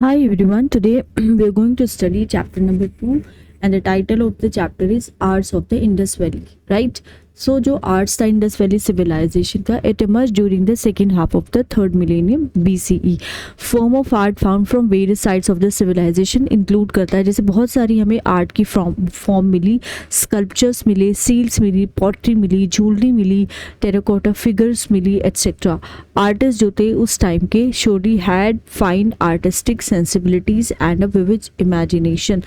Hi everyone, today we are going to study chapter number 2 and the title of the chapter is Arts of the Indus Valley, right? So जो arts था Indus valley civilisation का it emerge during the second half of the third millennium BCE. Form of art found from various sides of the civilisation include करता है, जैसे बहुत सारी हमें art की फॉर्म मिली, स्कल्पचर्स मिले, सील्स मिली, पॉटरी मिली, ज्वेलरी मिली, टेराकोटा फिगर्स मिली एट्सेट्रा। आर्टिस्ट जो थे उस टाइम के showed had fine artistic sensibilities and a vivid imagination.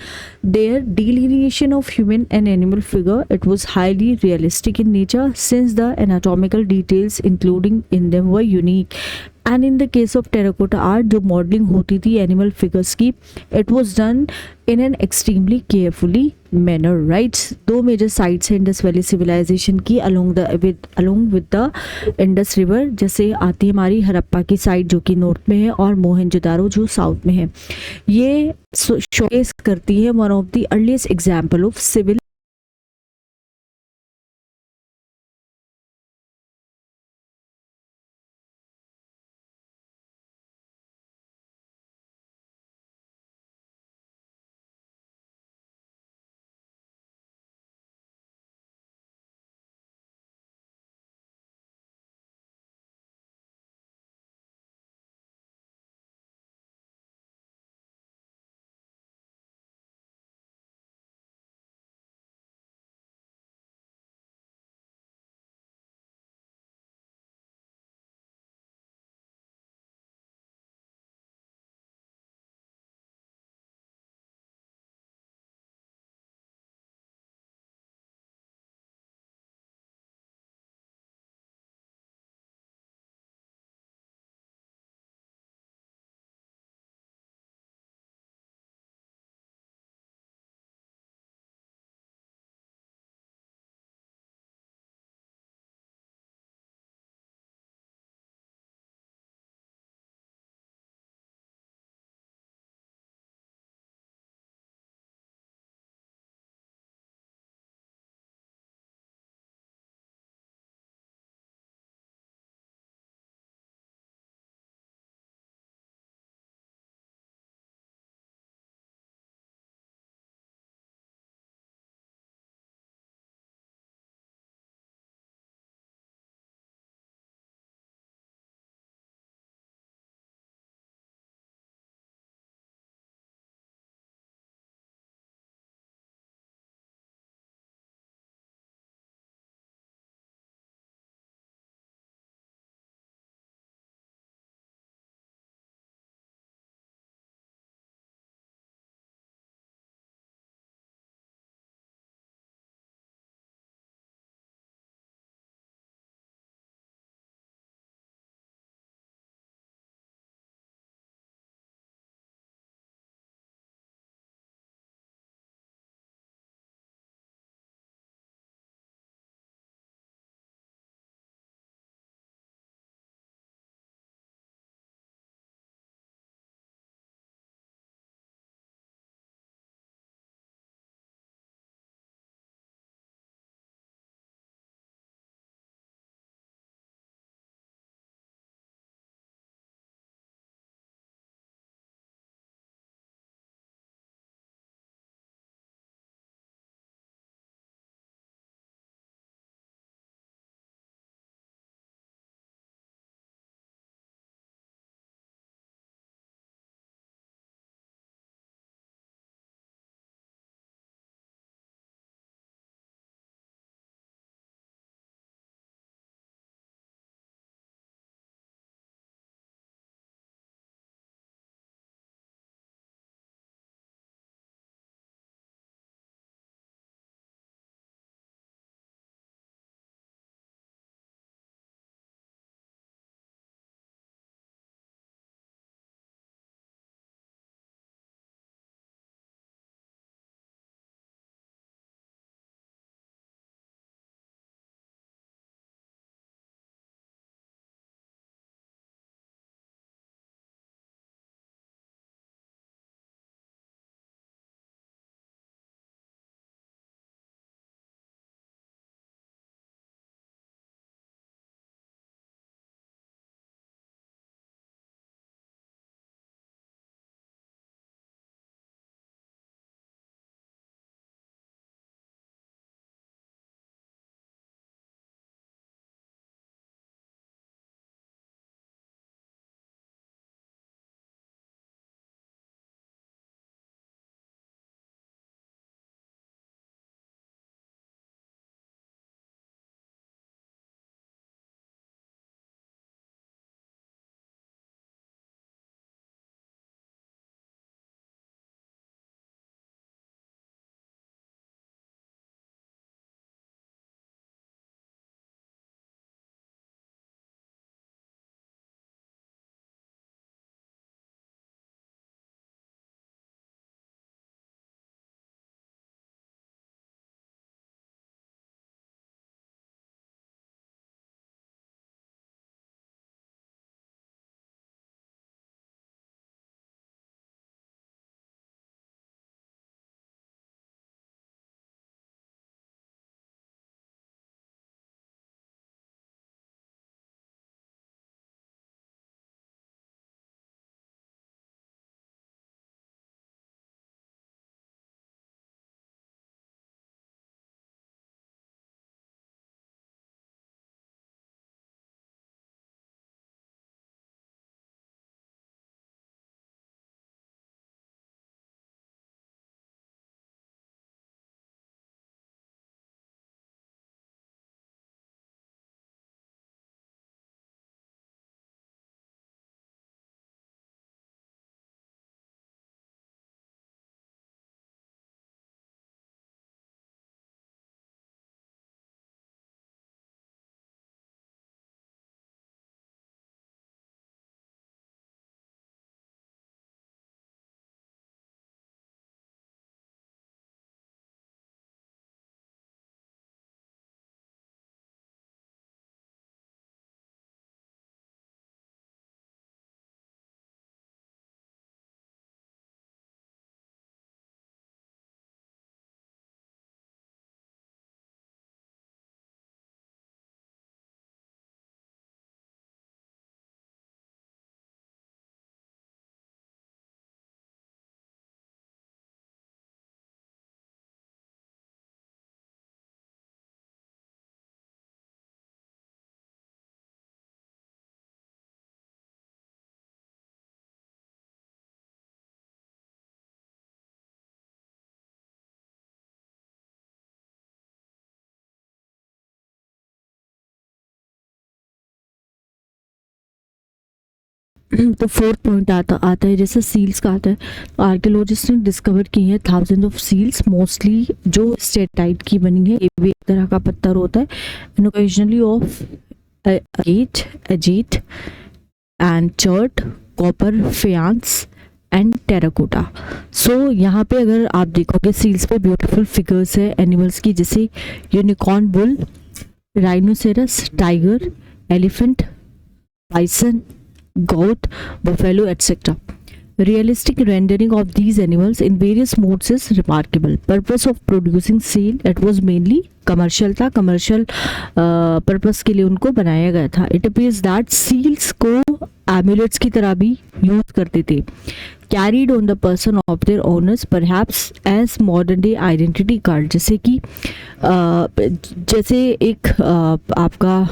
Their delineation of human and animal figure, it was highly realistic in nature since the anatomical details including in them were unique. And in the case of terracotta art जो modelling होती थी animal figures की, it was done in an extremely carefully manner, right. दो major sites हैं Indus valley civilisation की along with the Indus river, जैसे आती है हमारी हड़प्पा की साइड जो कि नॉर्थ में है और मोहनजोदारो जो साउथ में है। ये शोकेस करती है one of the earliest example of civil तो फोर्थ पॉइंट आता है जैसे सील्स का आता है। आर्कियोलॉजिस्ट ने डिस्कवर की है थाउजेंड ऑफ सील्स, मोस्टली जो स्टेटाइट की बनी है, ये भी एक तरह का पत्थर होता है, and occasionally of agate and chert, copper, faience and terracotta. So यहाँ पे अगर आप देखोगे सील्स पे ब्यूटीफुल फिगर्स है एनिमल्स की, जैसे unicorn, bull, rhinoceros, tiger, elephant, bison, goat, buffalo, etc. Realistic rendering of these animals in various modes is remarkable. Purpose of producing seal, it was mainly commercial था, commercial purpose के लिए उनको बनाया गया था. It appears that seals को amulets की तरह भी यूज करते थे, carried on the person of their owners, perhaps as modern day identity card. जैसे कि जैसे एक आपका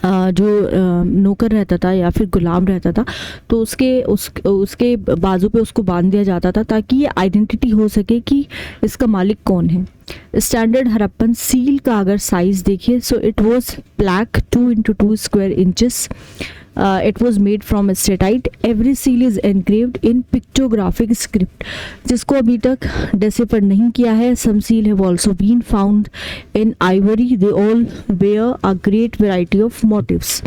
जो नौकर रहता था या फिर गुलाम रहता था, तो उसके बाजू पे उसको बांध दिया जाता था ताकि ये आइडेंटिटी हो सके कि इसका मालिक कौन है. स्टैंडर्ड हड़प्पन सील का अगर साइज देखिए, so it was black 2 into 2 square inches. It was made from steatite. Every seal is engraved in pictographic script, जिसको अभी तक डेसिफर नहीं किया है. Some seal have also been found in ivory. They all bear a great variety of motifs.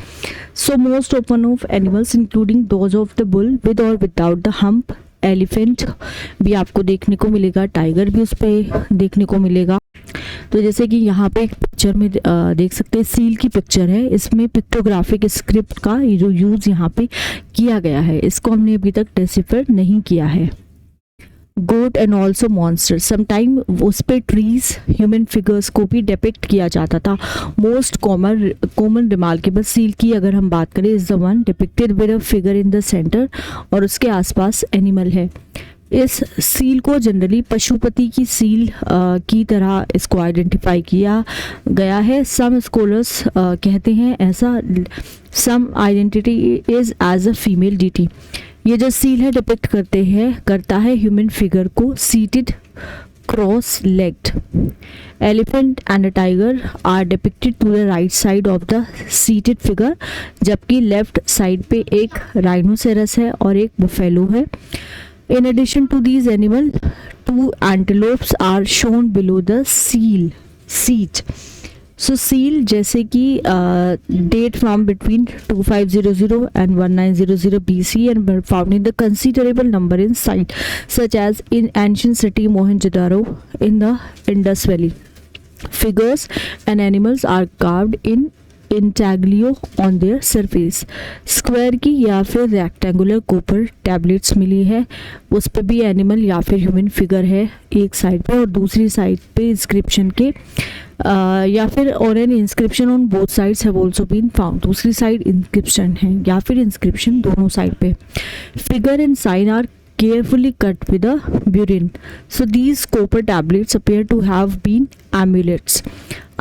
So most often of animals including those of the bull with और without the hump, elephant भी आपको देखने को मिलेगा, tiger भी उस पर देखने को मिलेगा. तो जैसे कि यहाँ पे एक पिक्चर में देख सकते हैं, सील की पिक्चर है, इसमें पिक्टोग्राफिक स्क्रिप्ट का जो यूज यहाँ पे किया गया है, इसको हमने अभी तक डेसिफर नहीं किया है. Goat and also monster, sometime उस पर ट्रीज, ह्यूमन फिगर्स को भी डिपिक्ट किया जाता था. मोस्ट कॉमन रिमार्केबल सील की अगर हम बात करें, is the one depicted with a figure in the centre और उसके आसपास एनिमल है. इस सील को जनरली पशुपति की सील की तरह इसको आइडेंटिफाई किया गया है. सम स्कॉलर्स कहते हैं ऐसा. Some identity is as a female deity. ये जो सील है डिपिक्ट करता है ह्यूमन फिगर को seated, cross legged. Elephant and tiger are depicted to the right side of the seated figure, जबकि लेफ्ट साइड पे एक राइनोसेरस है और एक बुफेलो है. In addition to these animals, 2 antelopes are shown below the seat. So seal जैसे कि date from between 2500 and 1900 BC and were found in the considerable number in site such as in ancient city Mohenjo-daro in the Indus Valley. Figures and animals are carved in intaglio on their surface. Square की या फिर rectangular copper tablets मिली है, उस पर भी animal या फिर human figure है एक साइड पे, और दूसरी साइड पे इंस्क्रिप्शन के या फिर और an inscription on both sides have also been found. दूसरी साइड इंस्क्रिप्शन है या फिर इंस्क्रिप्शन दोनों साइड पे. Figure and sign are carefully cut with a burin. So these copper tablets appear to have been amulets.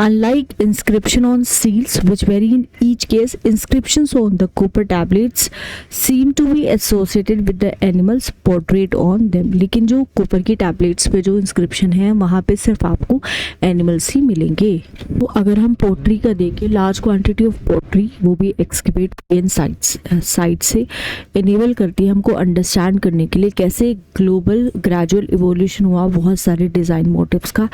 Unlike inscription on seals, which vary in each case, inscriptions on the copper tablets seem to be associated with the animals portrayed on them. लेकिन जो copper की tablets पे जो inscription है, वहाँ पे सिर्फ आपको animals ही मिलेंगे. तो अगर हम pottery का देखें, large quantity of pottery वो भी excavate in sites से enable करती है हमको understand करने के लिए कैसे ग्लोबल ग्रेजुअल इवोल्यूशन हुआ बहुत सारे डिज़ाइन मोटिव्स का,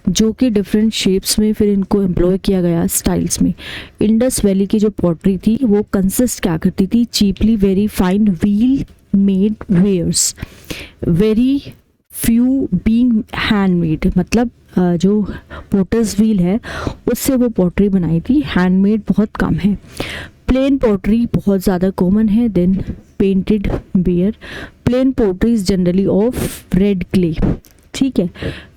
जो कि डिफरेंट शेप्स में फिर इनको एम्प्लॉय किया गया स्टाइल्स में. इंडस वैली की जो पॉटरी थी वो कंसिस्ट क्या करती थी, cheaply very fine wheel made wares, very few being handmade. मतलब जो पोटर्स व्हील है उससे वो पॉटरी बनाई थी, हैंडमेड बहुत कम है. प्लेन पोट्री बहुत ज़्यादा कॉमन है. Then painted ware. Plain pottery is generally of red clay, ठीक है,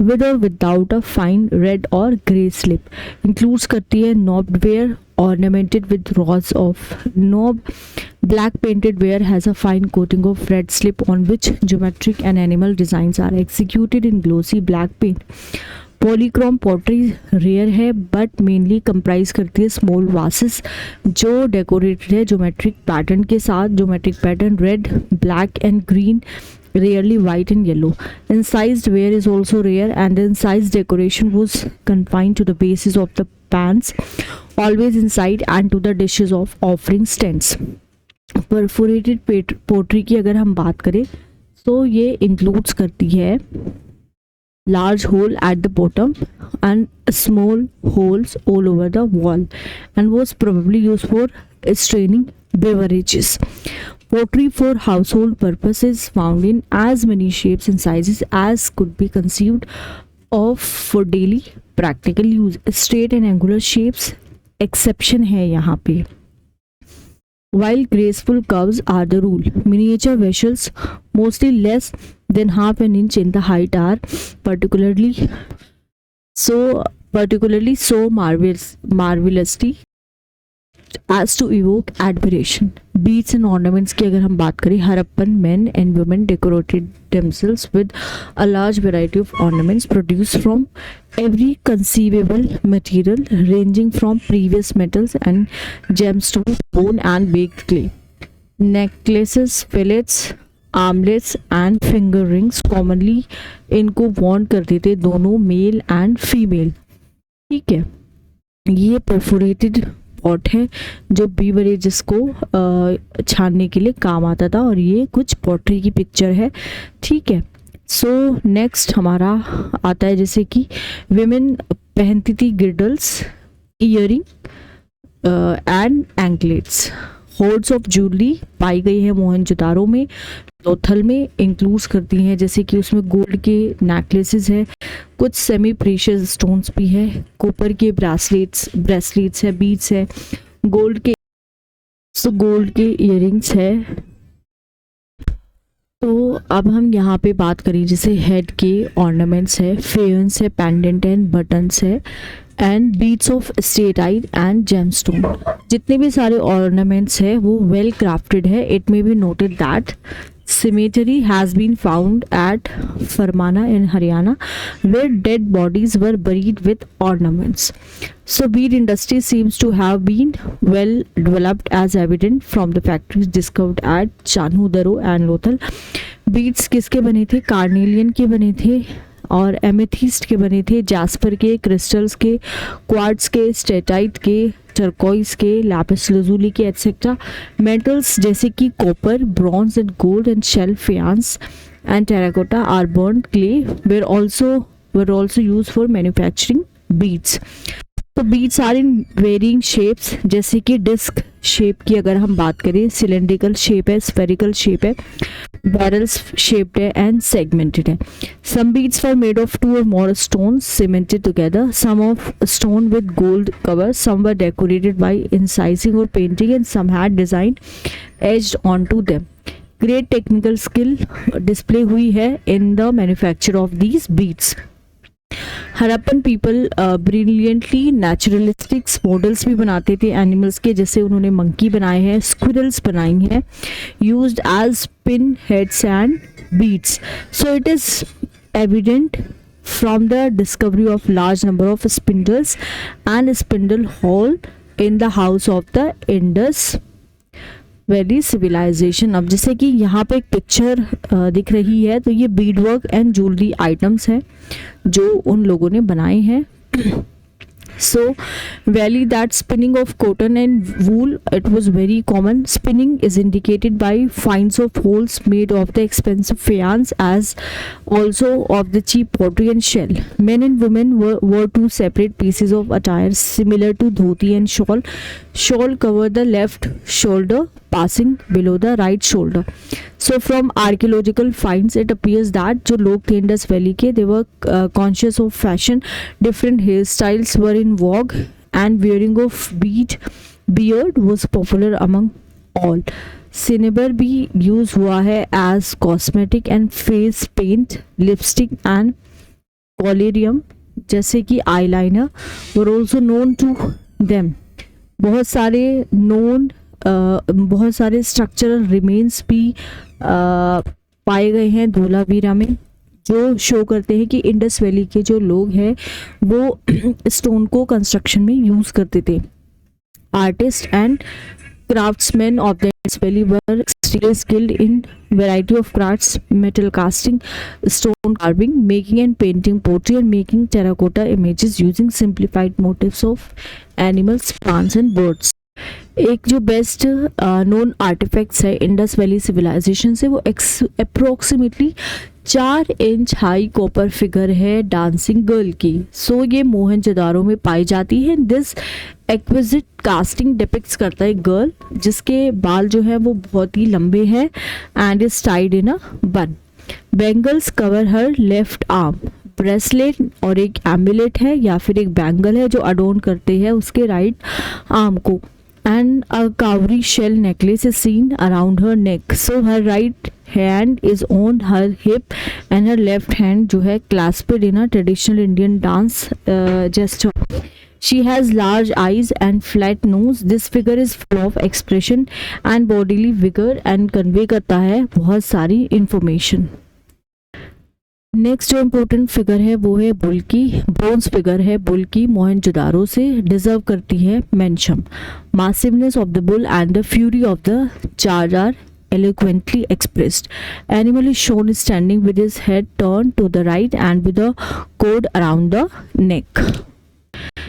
विद और विदाउट अ फाइन रेड और ग्रे स्लिप. इंक्लूड्स करती है knobbed ware ornamented with rods of knob. Black painted ware has a fine coating of red slip on which geometric and animal designs are executed in glossy black paint. Polychrome pottery rare है but mainly comprise करती है small vases जो decorated है geometric pattern के साथ. Geometric pattern red, black and green, rarely white and yellow. Incised ware is also rare and the incised decoration was confined to the bases of the pans, always inside, and to the dishes of offering stands. Perforated pottery की अगर हम बात करें तो ये includes करती है large hole at the bottom and small holes all over the wall and was probably used for straining beverages. Pottery for household purpose is found in as many shapes and sizes as could be conceived of for daily practical use. Straight and angular shapes exception है यहाँ पे, while graceful curves are the rule. Miniature vessels, mostly less than half an inch in the height, are particularly so marvelously as to evoke admiration. Beads and ornaments की अगर हम बात करें, Harappan men and women decorated themselves with a large variety of ornaments produced from every conceivable material, ranging from precious metals and gemstones, bone and baked clay. Necklaces, fillets, armlets and finger rings commonly इनको worn करते थे दोनों male and female. ठीक है, ये perforated pot है जो beverages को छानने के लिए काम आता था, और ये कुछ पॉटरी की पिक्चर है. ठीक है, सो नेक्स्ट हमारा आता है जैसे कि विमेन पहनती थी girdles, earring and anklets. Hoards of jewellery पाई गई है मोहनजोदारो में, लोथल में इंक्लूड्स करती हैं, जैसे कि उसमें गोल्ड के नेकलेसेस है, कुछ सेमी प्रीशियस स्टोन्स भी है, कॉपर के ब्रेसलेट्स है, बीड्स है, गोल्ड के इयरिंग्स है. तो अब हम यहाँ पे बात करें जैसे हेड के ऑर्नामेंट्स है, फेयर्स है, पेंडेंट एंड बटन्स है, and beads of steatite and gemstone. जितने भी सारे ऑर्नामेंट्स है वो वेल क्राफ्टेड है. It may be noted that cemetery has been found at Farmana in Haryana, where dead bodies were buried with ornaments. So bead industry seems to have been well developed, as evident from the factories discovered at Chanhu Daro and Lothal. Beads किसके बने थे? Carnelian के बने थे, और amethyst के बने थे, जास्पर के, क्रिस्टल्स के, क्वार्ट्ज के, स्टेटाइट के, टर्कोइस के, लैपिस lazuli के, एटसेट्रा. मेटल्स जैसे कि copper, bronze and gold and shell faience and terracotta or burned clay were also used for manufacturing beads. तो beads are in varying shapes, जैसे कि डिस्क शेप की अगर हम बात करें, सिलेंड्रिकल शेप है, स्फेरिकल शेप है, बैरल्स शेप्ड है एंड सेगमेंटेड है. Some beads were made of 2 or more stones cemented together, some of stone with gold cover, some were decorated by incising or painting, and some had design etched onto them. Great technical skill display हुई है in the manufacture of these beads. Harappan people brilliantly naturalistic models भी बनाते थे animals के, जैसे उन्होंने monkey बनाए हैं, स्क्विरल्स बनाई हैं, used as pin heads and beads. So it is evident from the discovery of large number of spindles and spindle hole in the house of the Indus valley civilisation. अब जैसे कि यहाँ पे एक पिक्चर दिख रही है, तो ये Beed work and jewellery items हैं जो उन लोगों ने बनाए हैं. So valley that spinning of cotton and wool, it was very common. Spinning is indicated by finds of holes made of the expensive faience, as also of the cheap pottery and shell. Men and women were two separate pieces of attire similar to dhoti and shawl. Shawl covered the left shoulder, passing below the right shoulder. So from archaeological finds it appears that जो लोग थे Indus valley के, they were conscious of fashion. Different hairstyles were in vogue and wearing of beard was popular among all. Cinnabar भी use हुआ है as cosmetic and face paint, lipstick and collyrium जैसे कि eyeliner were also known to them. बहुत सारे structural remains भी पाए गए हैं धोलावीरा में, जो शो करते हैं कि इंडस वैली के जो लोग हैं वो स्टोन को कंस्ट्रक्शन में यूज़ करते थे. Artist and craftsmen of the Indus Valley were extremely skilled in variety of crafts, metal casting, stone carving, making and painting pottery, and making terracotta images using simplified motifs of animals, plants and birds. एक जो best known artefacts है Indus valley civilisation से, वो approximately 4 inch high copper figure है dancing girl की। सो ये मोहनजोदारो में पाई जाती है। दिस एक्विजिट कास्टिंग डिपिक्ट्स करता है गर्ल जिसके बाल जो है वो बहुत ही लंबे हैं एंड इज टाइड इन अ बन। Bangles cover her left arm. Bracelet और एक एम्बुलेट है या फिर एक बैंगल है जो अडोन करते हैं उसके राइट आर्म को। And a cowrie shell necklace is seen around her neck. So her right hand is on her hip and her left hand जो है clasped in a traditional Indian dance gesture. She has large eyes and flat nose. This figure is full of expression and bodily vigor and convey करता है बहुत सारी information. Next जो important figure है वो है बुल की। ब्रोंज फिगर है बुल की, मोहनजोदारो से, डिजर्व करती है mention. Massiveness of the bull and the fury of the charge are eloquently expressed. Animal is shown standing with his head turned to the right and with a cord around the neck.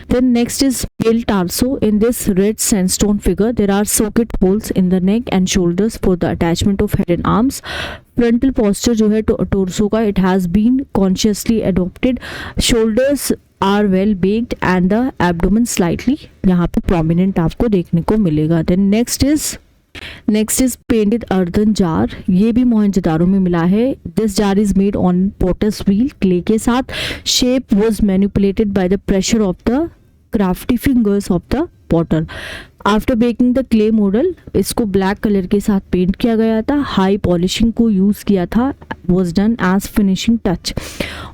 Then next is male torso. In this red sandstone figure, there are socket holes in the neck and shoulders for the attachment of head and arms. Frontal posture जो है torso का, it has been consciously adopted. Shoulders are well baked and the abdomen slightly यहाँ पे prominent आपको देखने को मिलेगा. Then next is painted earthen jar. ये भी मोहनजोदारो में मिला है. This jar is made on potter's wheel, clay के साथ. Shape was manipulated by the pressure of the crafty fingers of the potter. After baking the clay model, इसको black colour के साथ पेंट किया गया था. हाई पॉलिशिंग को use किया था. Was done as finishing touch.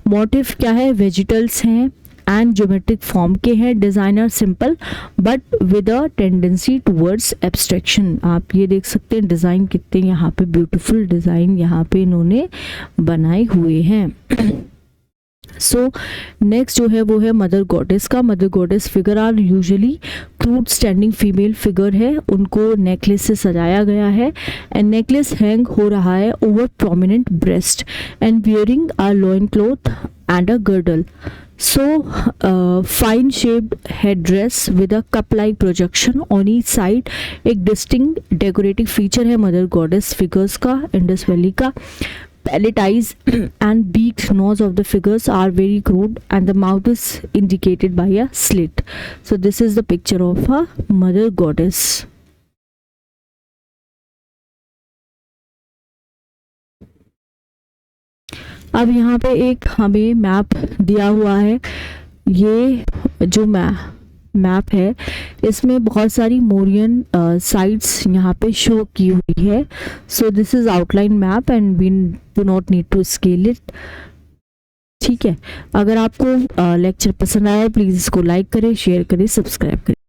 Motive क्या है? वेजिटल्स हैं एंड ज्योमेट्रिक फॉर्म के हैं. Designer simple but with a tendency towards abstraction. आप ये देख सकते हैं डिज़ाइन कितने यहाँ पे ब्यूटीफुल डिज़ाइन यहाँ पे इन्होंने बनाए हुए हैं. सो नेक्स्ट जो है वो है मदर गॉडेस का. Mother goddess figure are usually crude standing female figure है. उनको नेकलेस से सजाया गया है एंड नेकलेस हैंग हो रहा है over prominent breast and wearing a lion cloth and a girdle. So fine shaped headdress with a cup like projection on each side. एक distinct decorative feature है mother goddess figures का Indus valley का. Palette eyes and beaked nose of the figures are very crude and the mouth is indicated by a slit. So this is the picture of a mother goddess. अब यहाँ पे एक हमें map दिया हुआ है. ये जो मैप है इसमें बहुत सारी मोरियन साइट्स यहाँ पे शो की हुई है. So this is outline map and we do not need to scale it. ठीक है, अगर आपको लेक्चर पसंद आया प्लीज़ इसको लाइक करें, शेयर करें, सब्सक्राइब करें.